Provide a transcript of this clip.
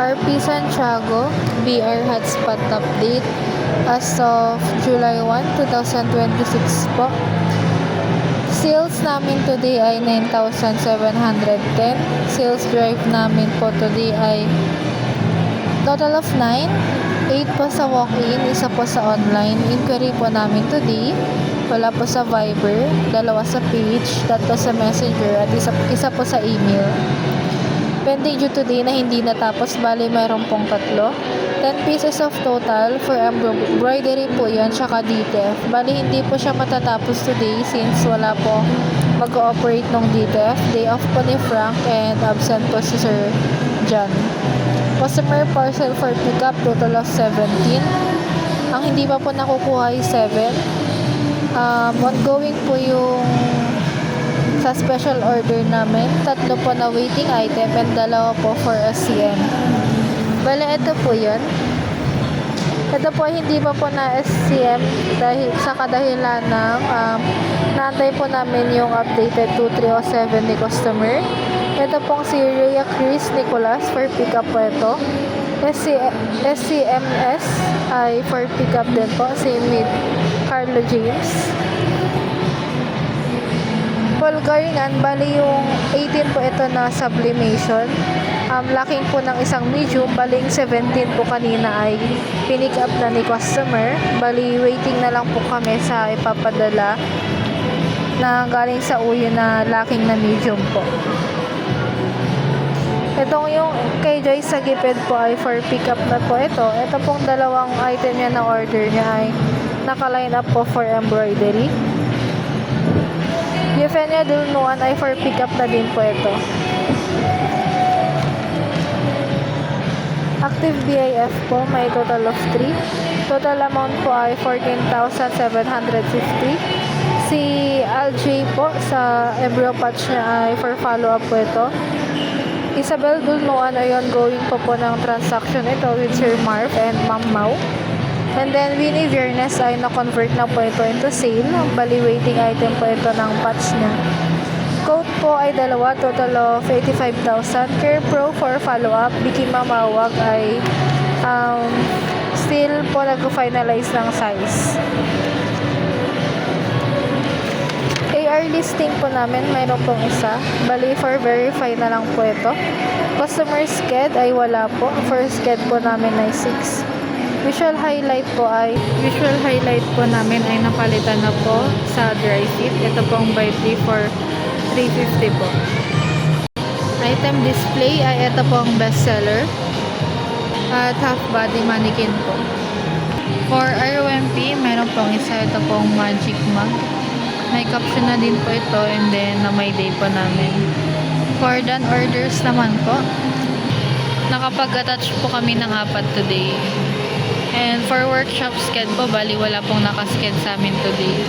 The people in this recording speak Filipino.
RP Santiago BR Hotspot Update as of July 1, 2026 po. Sales namin today ay 9,710. Sales drive namin po today ay total of 9. 8 po sa walk-in, isa po sa online. Inquiry po namin today. Wala po sa Viber, 2 sa page, 3 sa Messenger, at isa po sa email. Pending due today na hindi natapos, bali mayroon pong 3. 10 pieces of total for embroidery po yan, tsaka DTF. Bali hindi po siya matatapos today since wala po mag-ooperate ng DTF. Day off po ni Frank and absent po si Sir John. Customer parcel for pickup, total of 17. Ang hindi pa po nakukuha ay 7. Ongoing po yung sa special order namin, 3 po na waiting item and 2 po for SCM. Bale, ito po yun. Ito po hindi pa po na SCM dahil sa kadahilan ng naantay po namin yung updated 2307 ni customer. Ito pong si Rhea Chris Nicolas for pickup po ito. SCMS ay for pickup din po. Same with Carlo James. Garingan, bali yung 18 po ito na sublimation. Lacking po ng isang medium, baling 17 po kanina ay pinick up na ni customer. Bali waiting na lang po kami sa ipapadala na galing sa uyo na lacking na medium po. Itong yung kay Joy sa gipid po ay for pick up na po ito. Ito pong 2 item niya na order niya ay naka-line up po for embroidery. Yefenia Dulnuan ay for pick up na din po ito. Active BIF po, may total of 3. Total amount po ay 14,750. Si LJ po sa embryo patch niya ay for follow up po ito. Isabel Dulnuan ay ongoing po ng transaction ito with Sir Marv and Ma'am Mau. And then Winnie Viernes ay na-convert na po ito into sale. Bali waiting item po ito ng patch niya. Coat po ay 2, total of 85,000. Care Pro for follow-up. Biki Mamawag ay still po nag-finalize ng size. AR listing po namin, mayroon pong isa. Bali for verify na lang po ito. Customer sked ay wala po. First sked po namin ay 6. Visual highlight po namin ay napalitan na po sa dry fit. Ito pong by 3 for 350 po. Item display ay ito pong bestseller at half body mannequin po. For ROMP, meron pong isa, ito pong magic mug. May caption na din po ito and then na may day po namin. For done orders naman po, nakapag-attach po kami ng 4 today. And for workshop sked po, bali wala pong nakasked sa amin today.